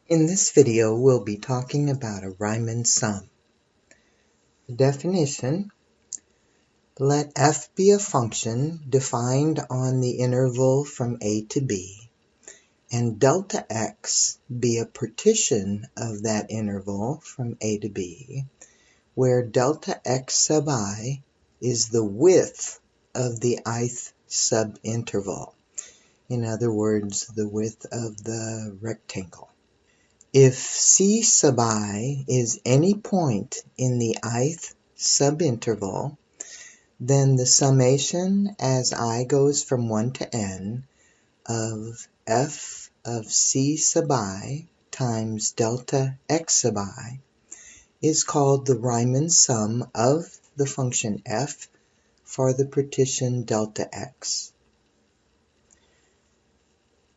In this video, we'll be talking about a Riemann sum. The definition: let f be a function defined on the interval from a to b, and delta x be a partition of that interval from a to b, where delta x sub I is the width of the ith subinterval. In other words, the width of the rectangle. If C sub I is any point in the ith subinterval, then the summation as I goes from 1 to n of f of C sub I times delta x sub I is called the Riemann sum of the function f for the partition delta x.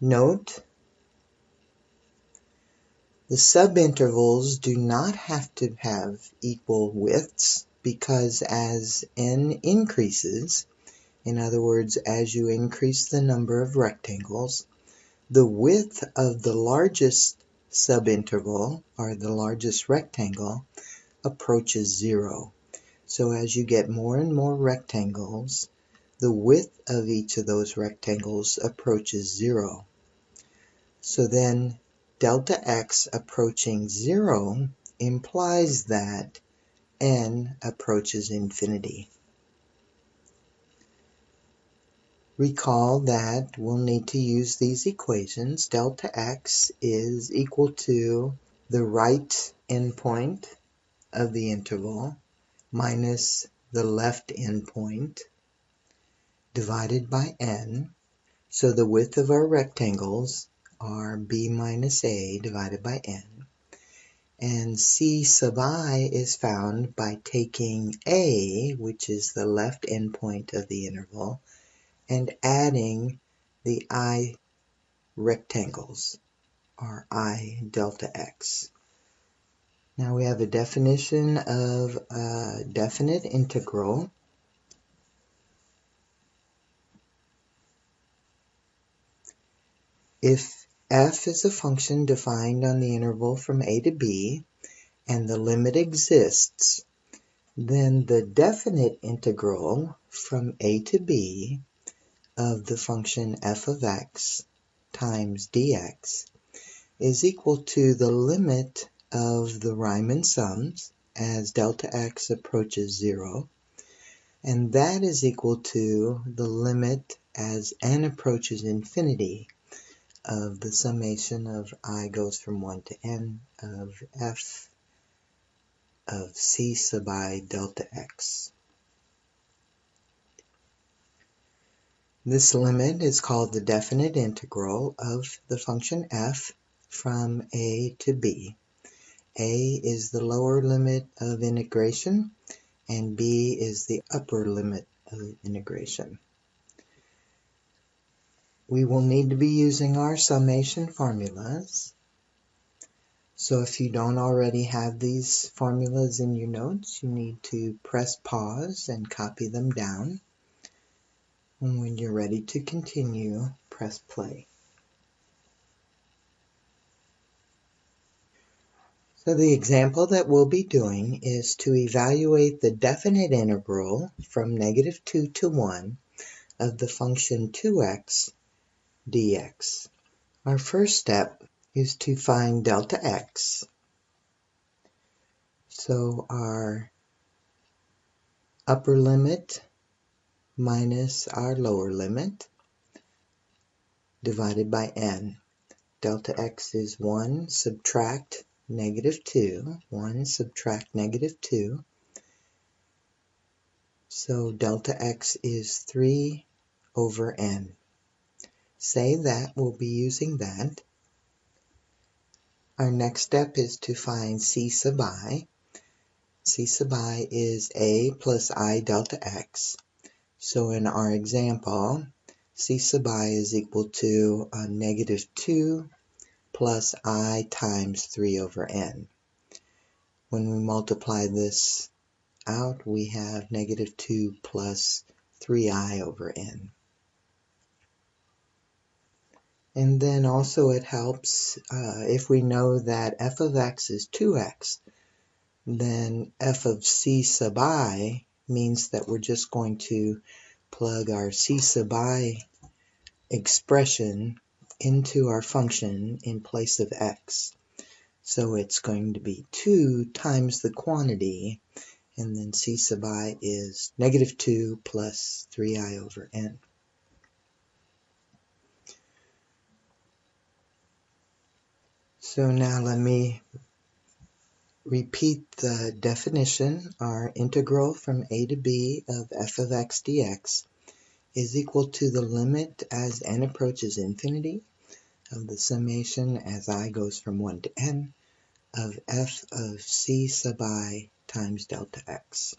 Note, the subintervals do not have to have equal widths because as n increases, in other words, as you increase the number of rectangles, the width of the largest subinterval, or the largest rectangle, approaches 0. So as you get more and more rectangles, the width of each of those rectangles approaches 0. So then delta x approaching 0 implies that n approaches infinity. Recall that we'll need to use these equations. Delta x is equal to the right endpoint of the interval minus the left endpoint divided by n. So the width of our rectangles are b minus a divided by n. And C sub I is found by taking a, which is the left endpoint of the interval, and adding the I rectangles, or I delta x. Now we have a definition of a definite integral. If f is a function defined on the interval from a to b, and the limit exists, then the definite integral from a to b of the function f of x times dx is equal to the limit of the Riemann sums as delta x approaches 0, and that is equal to the limit as n approaches infinity of the summation of I goes from 1 to n of f of C sub I delta x. This limit is called the definite integral of the function f from a to b. A is the lower limit of integration, and b is the upper limit of integration. We will need to be using our summation formulas. So if you don't already have these formulas in your notes, you need to press pause and copy them down. And when you're ready to continue, press play. So the example that we'll be doing is to evaluate the definite integral from -2 to 1 of the function 2x dx. Our first step is to find delta x. So our upper limit minus our lower limit divided by n. Delta x is 1 subtract -2. 1 subtract -2. So delta x is 3 over n. Say that, we'll be using that. Our next step is to find C sub I. C sub I is a plus I delta x. So in our example, C sub I is equal to -2 plus I times 3 over n. When we multiply this out, we have -2 plus 3i over n. And then also it helps if we know that f of x is 2x, then f of c sub I means that we're just going to plug our c sub I expression into our function in place of x. So it's going to be 2 times the quantity, and then c sub I is negative 2 plus 3i over n. So now let me repeat the definition. Our integral from a to b of f of x dx is equal to the limit as n approaches infinity of the summation as I goes from 1 to n of f of c sub I times delta x.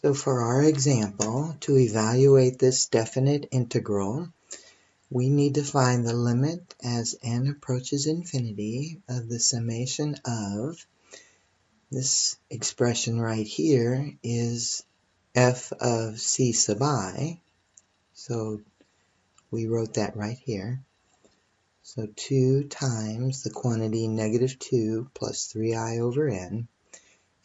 So for our example, to evaluate this definite integral, we need to find the limit as n approaches infinity of the summation of, this expression right here is f of c sub I, so we wrote that right here. So 2 times the quantity negative 2 plus 3i over n,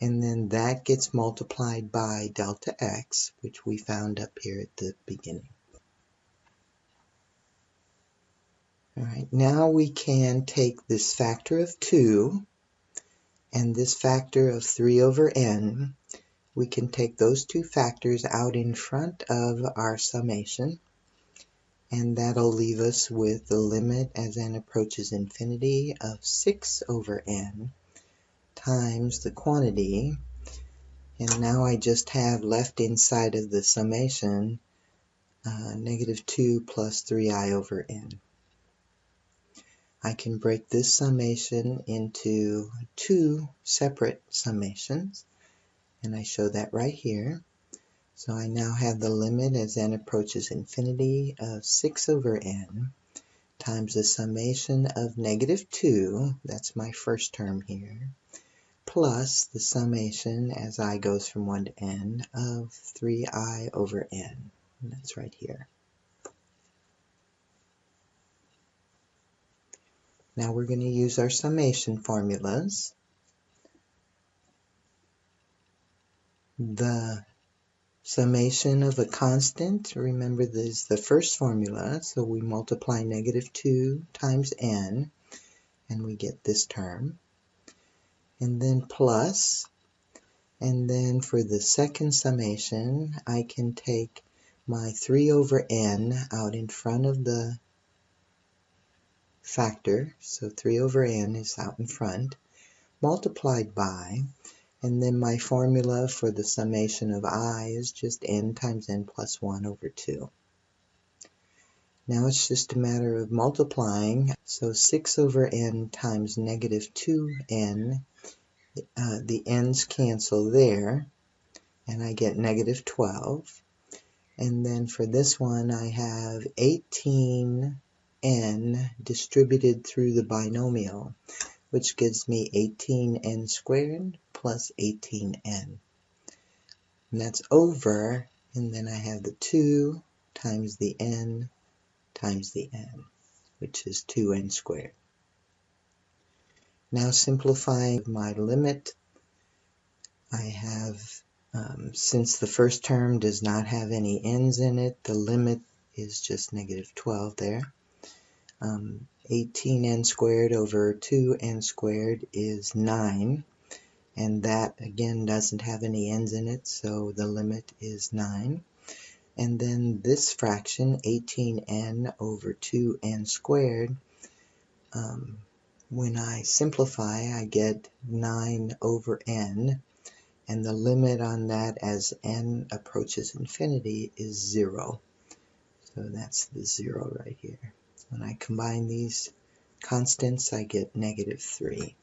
and then that gets multiplied by delta x, which we found up here at the beginning. All right, now we can take this factor of 2 and this factor of 3 over n. We can take those two factors out in front of our summation, and that'll leave us with the limit as n approaches infinity of 6 over n times the quantity. And now I just have left inside of the summation negative 2 plus 3i over n. I can break this summation into two separate summations, and I show that right here. So I now have the limit as n approaches infinity of 6 over n times the summation of negative 2, that's my first term here, plus the summation as I goes from 1 to n of 3i over n. And that's right here. Now we're going to use our summation formulas. The summation of a constant, remember this is the first formula, so we multiply negative 2 times n, and we get this term. And then plus, and then for the second summation, I can take my 3 over n out in front of the factor, so 3 over n is out in front, multiplied by, and then my formula for the summation of I is just n times n plus 1 over 2. Now it's just a matter of multiplying, so 6 over n times negative 2n, the n's cancel there, and I get negative 12. And then for this one I have 18n distributed through the binomial, which gives me 18n squared plus 18n. And that's over, and then I have the 2 times the n times the n, which is 2n squared. Now simplifying my limit, I have, since the first term does not have any n's in it, the limit is just negative 12 there. 18n squared over 2n squared is 9, and that again doesn't have any n's in it, so the limit is 9. And then this fraction, 18n over 2n squared, when I simplify, I get 9 over n, and the limit on that as n approaches infinity is 0. So that's the 0 right here. When I combine these constants, I get negative 3.